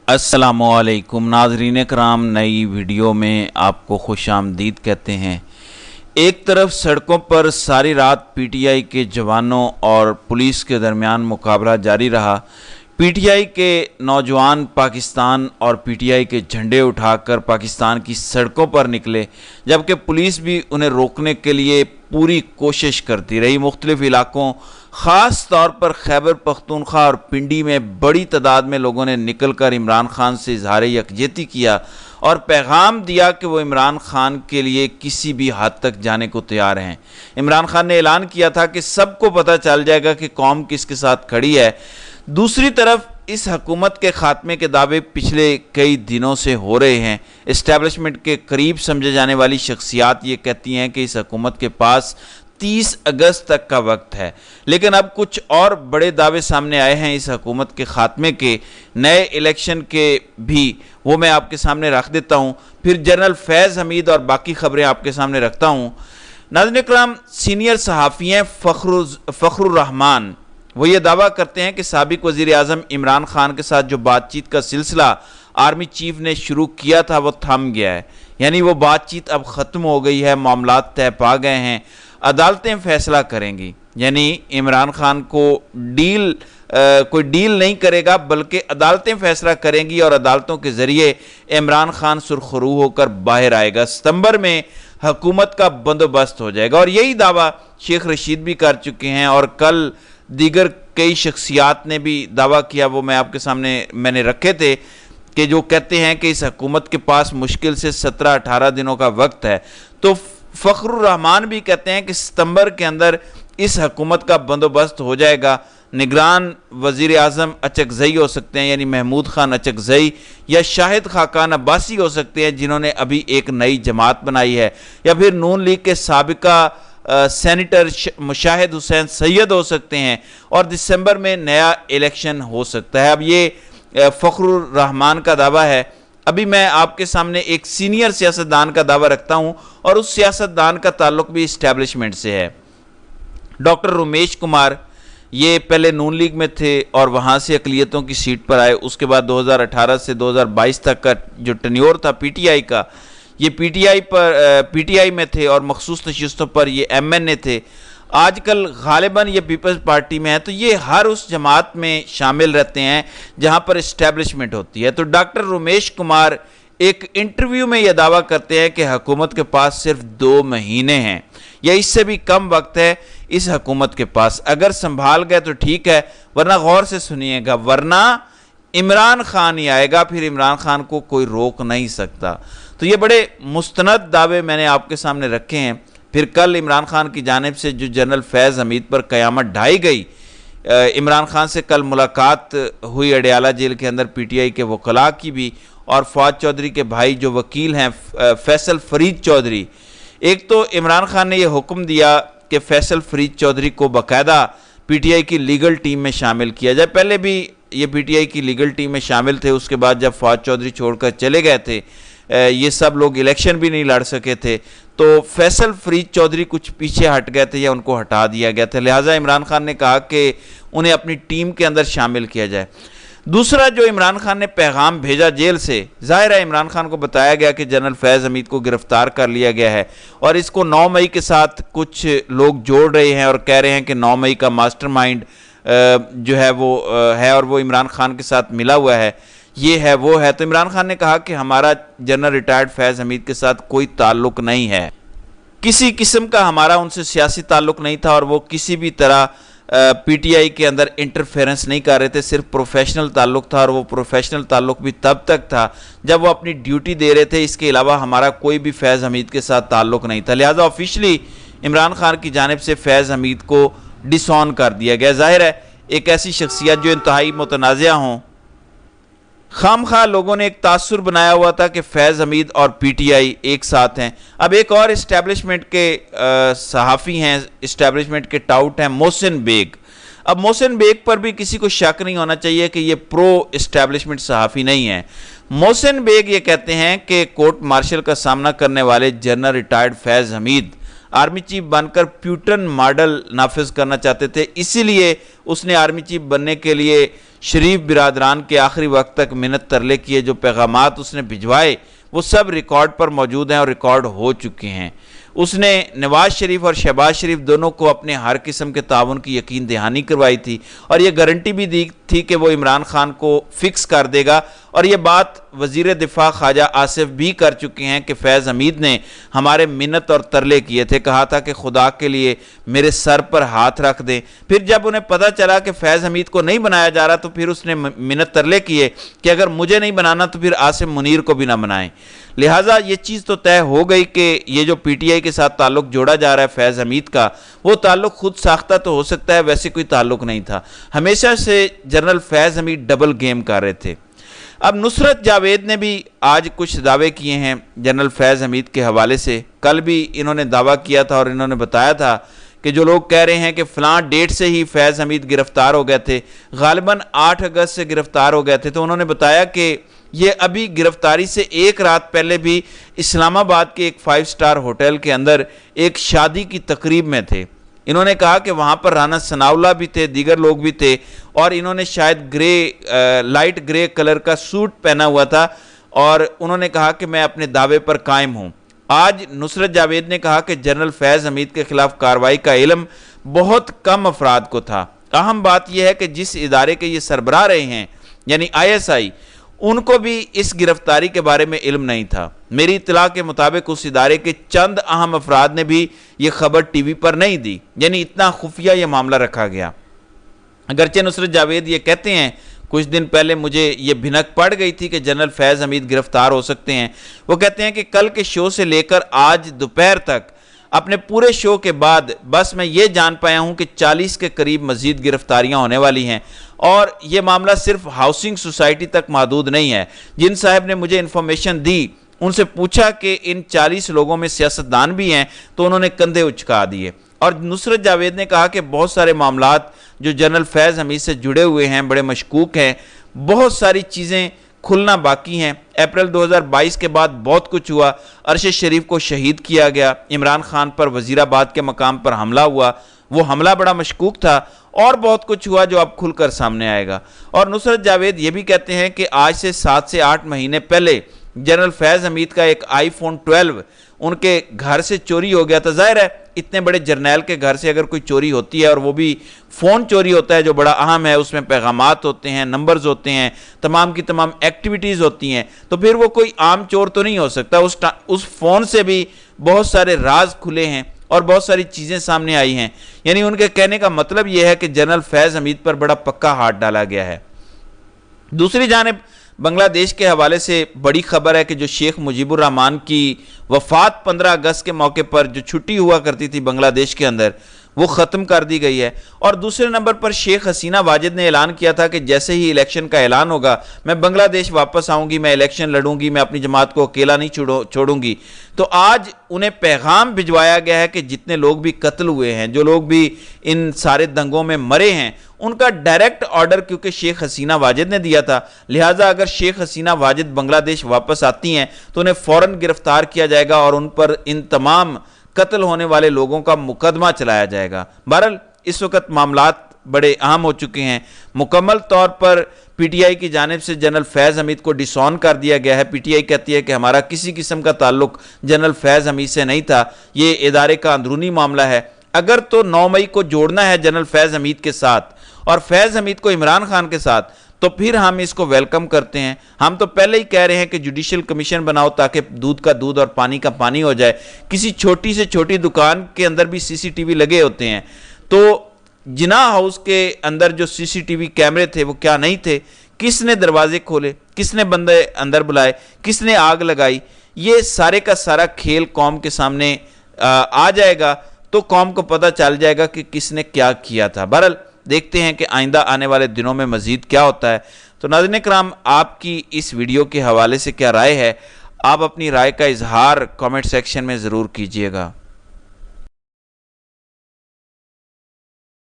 السلام علیکم ناظرین کرام، نئی ویڈیو میں آپ کو خوش آمدید کہتے ہیں۔ ایک طرف سڑکوں پر ساری رات پی ٹی آئی کے جوانوں اور پولیس کے درمیان مقابلہ جاری رہا۔ پی ٹی آئی کے نوجوان پاکستان اور پی ٹی آئی کے جھنڈے اٹھا کر پاکستان کی سڑکوں پر نکلے، جبکہ پولیس بھی انہیں روکنے کے لیے پوری کوشش کرتی رہی۔ مختلف علاقوں خاص طور پر خیبر پختونخوا اور پنڈی میں بڑی تعداد میں لوگوں نے نکل کر عمران خان سے اظہار یکجہتی کیا اور پیغام دیا کہ وہ عمران خان کے لیے کسی بھی حد تک جانے کو تیار ہیں۔ عمران خان نے اعلان کیا تھا کہ سب کو پتہ چل جائے گا کہ قوم کس کے ساتھ کھڑی ہے۔ دوسری طرف اس حکومت کے خاتمے کے دعوے پچھلے کئی دنوں سے ہو رہے ہیں۔ اسٹیبلشمنٹ کے قریب سمجھے جانے والی شخصیات یہ کہتی ہیں کہ اس حکومت کے پاس 30 اگست تک کا وقت ہے، لیکن اب کچھ اور بڑے دعوے سامنے آئے ہیں اس حکومت کے خاتمے کے، نئے الیکشن کے بھی، وہ میں آپ کے سامنے رکھ دیتا ہوں، پھر جنرل فیض حمید اور باقی خبریں آپ کے سامنے رکھتا ہوں۔ ناظرین اکرام، سینئر صحافی ہیں فخر الرحمان، وہ یہ دعویٰ کرتے ہیں کہ سابق وزیر اعظم عمران خان کے ساتھ جو بات چیت کا سلسلہ آرمی چیف نے شروع کیا تھا وہ تھم گیا ہے، یعنی وہ بات چیت اب ختم ہو گئی ہے، معاملات طے پا گئے ہیں، عدالتیں فیصلہ کریں گی۔ یعنی عمران خان کو کوئی ڈیل نہیں کرے گا، بلکہ عدالتیں فیصلہ کریں گی اور عدالتوں کے ذریعے عمران خان سرخرو ہو کر باہر آئے گا۔ ستمبر میں حکومت کا بندوبست ہو جائے گا، اور یہی دعویٰ شیخ رشید بھی کر چکے ہیں، اور کل دیگر کئی شخصیات نے بھی دعویٰ کیا، وہ میں آپ کے سامنے میں نے رکھے تھے، کہ جو کہتے ہیں کہ اس حکومت کے پاس مشکل سے 17-18 دنوں کا وقت ہے۔ تو فخر الرحمان بھی کہتے ہیں کہ ستمبر کے اندر اس حکومت کا بندوبست ہو جائے گا۔ نگران وزیر اعظم اچکزئی ہو سکتے ہیں، یعنی محمود خان اچکزئی، یا شاہد خاقان عباسی ہو سکتے ہیں جنہوں نے ابھی ایک نئی جماعت بنائی ہے، یا پھر نون لیگ کے سابقہ سینیٹر مشاہد حسین سید ہو سکتے ہیں، اور دسمبر میں نیا الیکشن ہو سکتا ہے۔ اب یہ فخر الرحمان کا دعویٰ ہے۔ ابھی میں آپ کے سامنے ایک سینئر سیاستدان کا دعویٰ رکھتا ہوں، اور اس سیاستدان کا تعلق بھی اسٹیبلشمنٹ سے ہے۔ ڈاکٹر رمیش کمار، یہ پہلے نون لیگ میں تھے اور وہاں سے اقلیتوں کی سیٹ پر آئے، اس کے بعد 2018 سے 2022 تک کا جو ٹینیور تھا پی ٹی آئی کا، یہ پی ٹی آئی میں تھے، اور مخصوص نشستوں پر یہ ایم این اے تھے۔ آج کل غالباً یہ پیپلز پارٹی میں ہے، تو یہ ہر اس جماعت میں شامل رہتے ہیں جہاں پر اسٹیبلشمنٹ ہوتی ہے۔ تو ڈاکٹر رمیش کمار ایک انٹرویو میں یہ دعویٰ کرتے ہیں کہ حکومت کے پاس صرف 2 مہینے ہیں، یا اس سے بھی کم وقت ہے اس حکومت کے پاس۔ اگر سنبھال گئے تو ٹھیک ہے، ورنہ غور سے سنیے گا، ورنہ عمران خان ہی آئے گا، پھر عمران خان کو کوئی روک نہیں سکتا۔ تو یہ بڑے مستند دعوے میں نے آپ کے سامنے رکھے ہیں۔ پھر کل عمران خان کی جانب سے جو جنرل فیض حمید پر قیامت ڈھائی گئی، عمران خان سے کل ملاقات ہوئی اڈیالہ جیل کے اندر پی ٹی آئی کے وکلاء کی بھی، اور فواد چودھری کے بھائی جو وکیل ہیں فیصل فرید چودھری۔ ایک تو عمران خان نے یہ حکم دیا کہ فیصل فرید چودھری کو باقاعدہ پی ٹی آئی کی لیگل ٹیم میں شامل کیا جائے۔ پہلے بھی یہ پی ٹی آئی کی لیگل ٹیم میں شامل تھے، اس کے بعد جب فواد چودھری چھوڑ کر چلے گئے تھے، یہ سب لوگ الیکشن بھی نہیں لڑ سکے تھے، تو فیصل فرید چودھری کچھ پیچھے ہٹ گئے تھے یا ان کو ہٹا دیا گیا تھا، لہٰذا عمران خان نے کہا کہ انہیں اپنی ٹیم کے اندر شامل کیا جائے۔ دوسرا جو عمران خان نے پیغام بھیجا جیل سے، ظاہر ہے عمران خان کو بتایا گیا کہ جنرل فیض حمید کو گرفتار کر لیا گیا ہے، اور اس کو 9 مئی کے ساتھ کچھ لوگ جوڑ رہے ہیں اور کہہ رہے ہیں کہ 9 مئی کا ماسٹر مائنڈ جو ہے وہ ہے، اور وہ عمران خان کے ساتھ ملا ہوا ہے، یہ ہے وہ ہے۔ تو عمران خان نے کہا کہ ہمارا جنرل ریٹائرڈ فیض حمید کے ساتھ کوئی تعلق نہیں ہے، کسی قسم کا ہمارا ان سے سیاسی تعلق نہیں تھا، اور وہ کسی بھی طرح پی ٹی آئی کے اندر انٹرفیرنس نہیں کر رہے تھے، صرف پروفیشنل تعلق تھا، اور وہ پروفیشنل تعلق بھی تب تک تھا جب وہ اپنی ڈیوٹی دے رہے تھے، اس کے علاوہ ہمارا کوئی بھی فیض حمید کے ساتھ تعلق نہیں تھا، لہٰذا آفیشلی عمران خان کی جانب سے فیض حمید کو ڈس آن کر دیا گیا۔ ظاہر ہے ایک ایسی شخصیت جو انتہائی متنازع ہوں، خام خواہ لوگوں نے ایک تاثر بنایا ہوا تھا کہ فیض حمید اور پی ٹی آئی ایک ساتھ ہیں۔ اب ایک اور اسٹیبلشمنٹ کے صحافی ہیں، اسٹیبلشمنٹ کے ٹاؤٹ ہیں محسن بیگ۔ اب محسن بیگ پر بھی کسی کو شک نہیں ہونا چاہیے کہ یہ پرو اسٹیبلشمنٹ صحافی نہیں ہیں۔ محسن بیگ یہ کہتے ہیں کہ کورٹ مارشل کا سامنا کرنے والے جنرل ریٹائرڈ فیض حمید आर्मी चीफ बनकर प्यूटन मॉडल नाफिज करना चाहते थे, इसीलिए उसने आर्मी चीफ बनने के लिए शरीफ बिरादरान के आखिरी वक्त तक मिन्नत तरले किए। जो पैगामात उसने भिजवाए वो सब रिकॉर्ड पर मौजूद हैं और रिकॉर्ड हो चुके हैं। उसने नवाज शरीफ और शहबाज शरीफ दोनों को अपने हर किस्म के ताउन की यकीन दहानी करवाई थी और ये गारंटी भी दी थी कि वो इमरान खान को फिक्स कर देगा। और ये बात वज़ीर दिफा ख्वाजा आसिफ भी कर चुके हैं कि फैज़ हमीद ने हमारे मिन्नत और तरले किए थे, कहा था कि खुदा के लिए मेरे सर पर हाथ रख दें। फिर जब उन्हें पता चला कि फैज़ हमीद को नहीं बनाया जा रहा तो फिर उसने मिन्नत तरले किए कि अगर मुझे नहीं बनाना तो फिर आसिम मुनीर को भी ना बनाएं। लिहाजा ये चीज़ तो तय हो गई कि ये जो पीटीआई के साथ ताल्लुक़ जोड़ा जा रहा है फैज़ हमीद का, वो ताल्लुक़ खुद साख्ता तो हो सकता है, वैसे कोई ताल्लुक़ नहीं था। हमेशा से जनरल फैज़ हमीद डबल गेम कर रहे थे। अब नुसरत जावेद ने भी आज कुछ दावे किए हैं जनरल फैज़ हमीद के हवाले से। कल भी इन्होंने दावा किया था और इन्होंने बताया था कि जो लोग कह रहे हैं कि फ़लाँ डेट से ही फैज़ हमीद गिरफ़्तार हो गए थे, गालिबन 8 अगस्त से गिरफ़्तार हो गए थे, तो उन्होंने बताया कि ये अभी गिरफ्तारी से एक रात पहले भी इस्लामाबाद के एक 5 स्टार होटल के अंदर एक शादी की तकरीब में थे। इन्होंने कहा कि वहाँ पर राना सनाउल्लाह भी थे, दीगर लोग भी थे और इन्होंने शायद लाइट ग्रे कलर का सूट पहना हुआ था और उन्होंने कहा कि मैं अपने दावे पर कायम हूँ। आज नुसरत जावेद ने कहा कि जनरल फैज़ हमीद के खिलाफ कार्रवाई का इल्म बहुत कम अफराद को था। अहम बात यह है कि जिस इदारे के ये सरबराह रहे हैं यानी ISI, उनको भी इस गिरफ्तारी के बारे में इल्म नहीं था। मेरी इत्तला के मुताबिक उस इदारे के चंद अहम अफराद ने भी ये खबर टीवी पर नहीं दी, यानी इतना खुफिया ये मामला रखा गया। अगरचे नुसरत जावेद ये कहते हैं कुछ दिन पहले मुझे ये भिनक पड़ गई थी कि जनरल फैज़ हमीद गिरफ्तार हो सकते हैं। वो कहते हैं कि कल के शो से लेकर आज दोपहर तक अपने पूरे शो के बाद बस मैं ये जान पाया हूँ कि 40 के करीब मज़ीद गिरफ्तारियाँ होने वाली हैं और ये मामला सिर्फ हाउसिंग सोसाइटी तक महदूद नहीं है। जिन साहब ने मुझे इन्फॉर्मेशन दी उनसे पूछा कि इन 40 लोगों में सियासतदान भी हैं, तो उन्होंने कंधे उचका दिए। और नुसरत जावेद ने कहा कि बहुत सारे मामलात जो जनरल फैज़ हमीद से जुड़े हुए हैं बड़े मशकूक हैं, बहुत सारी चीज़ें खुलना बाकी हैं। अप्रैल 2022 के बाद बहुत कुछ हुआ। अरशद शरीफ को शहीद किया गया, इमरान खान पर वज़ीराबाद के मकाम पर हमला हुआ, वो हमला बड़ा मशकूक था और बहुत कुछ हुआ जो अब खुलकर सामने आएगा। और नुसरत जावेद ये भी कहते हैं कि आज से 7 से 8 महीने पहले जनरल फैज़ हमीद का एक iPhone 12 उनके घर से चोरी हो गया था। जाहिर है इतने बड़े जर्नैल के घर से अगर कोई चोरी होती है और वो भी फ़ोन चोरी होता है जो बड़ा अहम है, उसमें पैगामात होते हैं, नंबर्स होते हैं, तमाम की तमाम एक्टिविटीज़ होती हैं, तो फिर वो कोई आम चोर तो नहीं हो सकता। उस फ़ोन से भी बहुत सारे राज खुले हैं और बहुत सारी चीज़ें सामने आई हैं। यानी उनके कहने का मतलब ये है कि जनरल फैज़ हमीद पर बड़ा पक्का हाथ डाला गया है। दूसरी जानिब बांग्लादेश के हवाले से बड़ी खबर है कि जो शेख मुजीबुर रहमान की वफ़ात 15 अगस्त के मौके पर जो छुट्टी हुआ करती थी बांग्लादेश के अंदर, वो ख़त्म कर दी गई है। और दूसरे नंबर पर शेख हसीना वाजिद ने ऐलान किया था कि जैसे ही इलेक्शन का ऐलान होगा मैं बांग्लादेश वापस आऊँगी, मैं इलेक्शन लड़ूंगी, मैं अपनी जमात को अकेला नहीं छोड़ूंगी। तो आज उन्हें पैगाम भिजवाया गया है कि जितने लोग भी कत्ल हुए हैं, जो लोग भी इन सारे दंगों में मरे हैं, उनका डायरेक्ट ऑर्डर क्योंकि शेख हसीना वाजिद ने दिया था, लिहाजा अगर शेख हसीना वाजिद बांग्लादेश वापस आती हैं तो उन्हें फ़ौरन गिरफ्तार किया जाएगा और उन पर इन तमाम कत्ल होने वाले लोगों का मुकदमा चलाया जाएगा। बहरहाल इस वक्त मामलात बड़े अहम हो चुके हैं। मुकम्मल तौर पर पीटीआई की जानिब से जनरल फैज़ हमीद को डिसऑन कर दिया गया है। पीटीआई कहती है कि हमारा किसी किस्म का ताल्लुक जनरल फैज़ हमीद से नहीं था, ये इदारे का अंदरूनी मामला है। अगर तो 9 मई को जोड़ना है जनरल फैज़ हमीद के साथ और फैज़ हमीद को इमरान खान के साथ, तो फिर हम इसको वेलकम करते हैं। हम तो पहले ही कह रहे हैं कि जुडिशल कमीशन बनाओ ताकि दूध का दूध और पानी का पानी हो जाए। किसी छोटी से छोटी दुकान के अंदर भी CCTV लगे होते हैं, तो जिना हाउस के अंदर जो CCTV कैमरे थे वो क्या नहीं थे? किसने दरवाजे खोले, किसने बंदे अंदर बुलाए, किसने आग लगाई? ये सारे का सारा खेल कौम के सामने आ जाएगा तो कौम को पता चल जाएगा कि किसने क्या किया था। बहरहाल देखते हैं कि आइंदा आने वाले दिनों में मज़ीद क्या होता है। तो नाज़रीन किराम, आपकी इस वीडियो के हवाले से क्या राय है? आप अपनी राय का इजहार कमेंट सेक्शन में ज़रूर कीजिएगा।